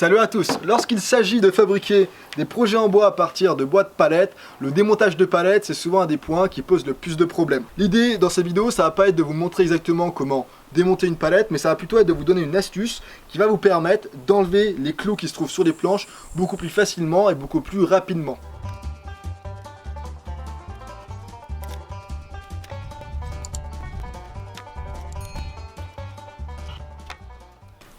Salut à tous. Lorsqu'il s'agit de fabriquer des projets en bois à partir de bois de palettes, le démontage de palettes c'est souvent un des points qui pose le plus de problèmes. L'idée dans cette vidéo ça va pas être de vous montrer exactement comment démonter une palette, mais ça va plutôt être de vous donner une astuce qui va vous permettre d'enlever les clous qui se trouvent sur les planches beaucoup plus facilement et beaucoup plus rapidement.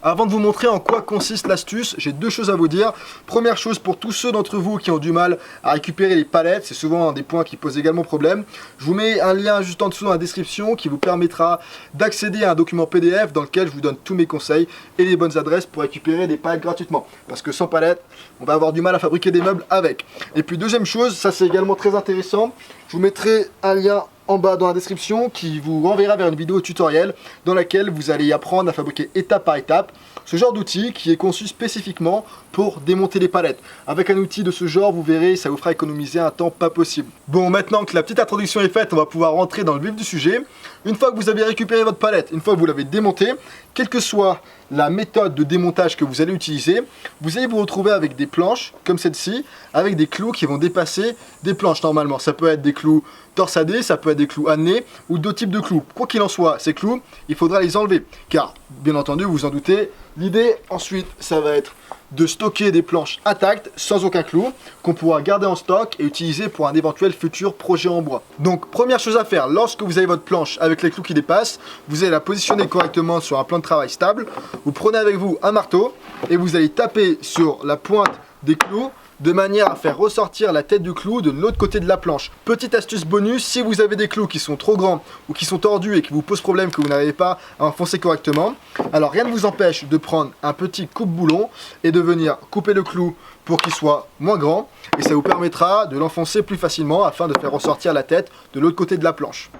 Avant de vous montrer en quoi consiste l'astuce, j'ai deux choses à vous dire. Première chose, pour tous ceux d'entre vous qui ont du mal à récupérer les palettes, c'est souvent un des points qui pose également problème. Je vous mets un lien juste en dessous dans la description qui vous permettra d'accéder à un document PDF dans lequel je vous donne tous mes conseils et les bonnes adresses pour récupérer des palettes gratuitement. Parce que sans palettes, on va avoir du mal à fabriquer des meubles avec. Et puis deuxième chose, ça c'est également très intéressant, je vous mettrai un lien en bas dans la description qui vous renverra vers une vidéo tutoriel dans laquelle vous allez apprendre à fabriquer étape par étape ce genre d'outil qui est conçu spécifiquement pour démonter les palettes. Avec un outil de ce genre, vous verrez, ça vous fera économiser un temps pas possible. Bon, maintenant que la petite introduction est faite, on va pouvoir rentrer dans le vif du sujet. Une fois que vous avez récupéré votre palette, une fois que vous l'avez démontée, quelle que soit la méthode de démontage que vous allez utiliser, vous allez vous retrouver avec des planches comme celle-ci, avec des clous qui vont dépasser des planches normalement. Ça peut être des clous torsadés, ça peut être des clous annelés ou d'autres types de clous. Quoi qu'il en soit, ces clous, il faudra les enlever. Car, bien entendu, vous vous en doutez, l'idée ensuite, ça va être de stocker des planches intactes, sans aucun clou, qu'on pourra garder en stock et utiliser pour un éventuel futur projet en bois. Donc, première chose à faire, lorsque vous avez votre planche avec les clous qui dépassent, vous allez la positionner correctement sur un plan de travail stable. Vous prenez avec vous un marteau et vous allez taper sur la pointe des clous de manière à faire ressortir la tête du clou de l'autre côté de la planche. Petite astuce bonus, si vous avez des clous qui sont trop grands ou qui sont tordus et qui vous posent problème, que vous n'arrivez pas à enfoncer correctement, alors rien ne vous empêche de prendre un petit coupe-boulon et de venir couper le clou pour qu'il soit moins grand et ça vous permettra de l'enfoncer plus facilement afin de faire ressortir la tête de l'autre côté de la planche.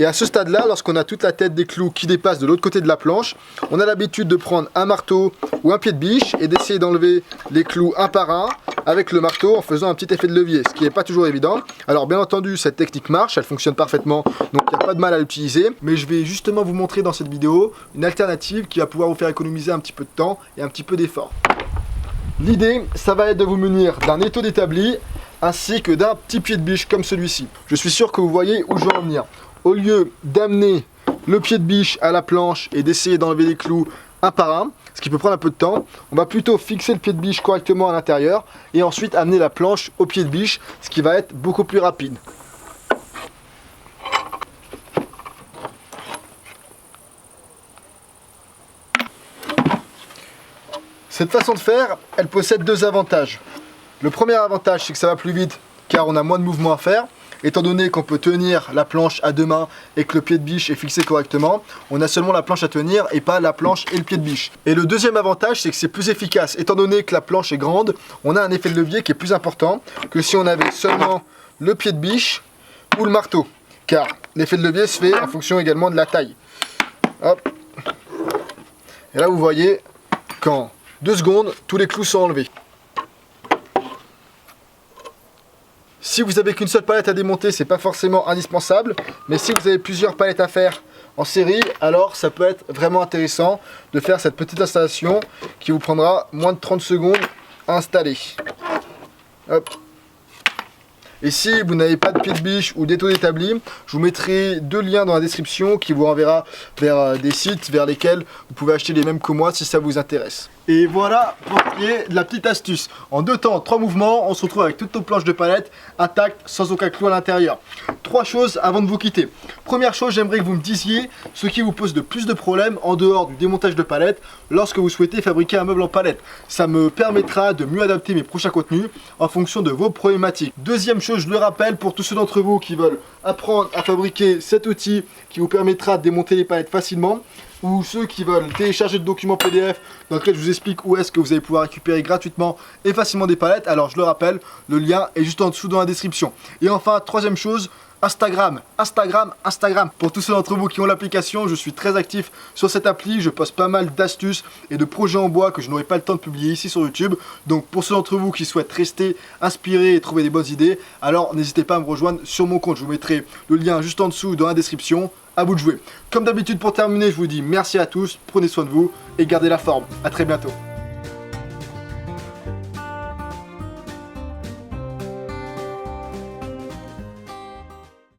Et à ce stade-là, lorsqu'on a toute la tête des clous qui dépassent de l'autre côté de la planche, on a l'habitude de prendre un marteau ou un pied de biche et d'essayer d'enlever les clous un par un avec le marteau en faisant un petit effet de levier, ce qui n'est pas toujours évident. Alors bien entendu, cette technique marche, elle fonctionne parfaitement, donc il n'y a pas de mal à l'utiliser. Mais je vais justement vous montrer dans cette vidéo une alternative qui va pouvoir vous faire économiser un petit peu de temps et un petit peu d'effort. L'idée, ça va être de vous munir d'un étau d'établi ainsi que d'un petit pied de biche comme celui-ci. Je suis sûr que vous voyez où je veux en venir. Au lieu d'amener le pied de biche à la planche et d'essayer d'enlever les clous un par un, ce qui peut prendre un peu de temps, on va plutôt fixer le pied de biche correctement à l'intérieur et ensuite amener la planche au pied de biche, ce qui va être beaucoup plus rapide. Cette façon de faire, elle possède deux avantages. Le premier avantage, c'est que ça va plus vite car on a moins de mouvements à faire. Étant donné qu'on peut tenir la planche à deux mains et que le pied de biche est fixé correctement, on a seulement la planche à tenir et pas la planche et le pied de biche. Et le deuxième avantage, c'est que c'est plus efficace. Étant donné que la planche est grande, on a un effet de levier qui est plus important que si on avait seulement le pied de biche ou le marteau. Car l'effet de levier se fait en fonction également de la taille. Hop. Et là, vous voyez qu'en 2 secondes, tous les clous sont enlevés. Si vous avez qu'une seule palette à démonter, c'est pas forcément indispensable, mais si vous avez plusieurs palettes à faire en série, alors ça peut être vraiment intéressant de faire cette petite installation qui vous prendra moins de 30 secondes à installer. Hop. Et si vous n'avez pas de pied de biche ou d'étau d'établi, je vous mettrai 2 liens dans la description qui vous renverra vers des sites vers lesquels vous pouvez acheter les mêmes que moi si ça vous intéresse. Et voilà pour ce qui est de la petite astuce. En 2 temps, 3 mouvements, on se retrouve avec toutes nos planches de palette intactes, sans aucun clou à l'intérieur. 3 choses avant de vous quitter. Première chose, j'aimerais que vous me disiez ce qui vous pose de plus de problèmes en dehors du démontage de palette lorsque vous souhaitez fabriquer un meuble en palette. Ça me permettra de mieux adapter mes prochains contenus en fonction de vos problématiques. Deuxième chose, je le rappelle pour tous ceux d'entre vous qui veulent apprendre à fabriquer cet outil qui vous permettra de démonter les palettes facilement, ou ceux qui veulent télécharger le document PDF dans lequel je vous explique où est-ce que vous allez pouvoir récupérer gratuitement et facilement des palettes, alors je le rappelle, le lien est juste en dessous dans la description. Et enfin, troisième chose, Instagram. Pour tous ceux d'entre vous qui ont l'application, je suis très actif sur cette appli, je poste pas mal d'astuces et de projets en bois que je n'aurai pas le temps de publier ici sur YouTube. Donc pour ceux d'entre vous qui souhaitent rester inspirés et trouver des bonnes idées, alors n'hésitez pas à me rejoindre sur mon compte, je vous mettrai le lien juste en dessous dans la description. À vous de jouer. Comme d'habitude, pour terminer, je vous dis merci à tous, prenez soin de vous et gardez la forme. À très bientôt.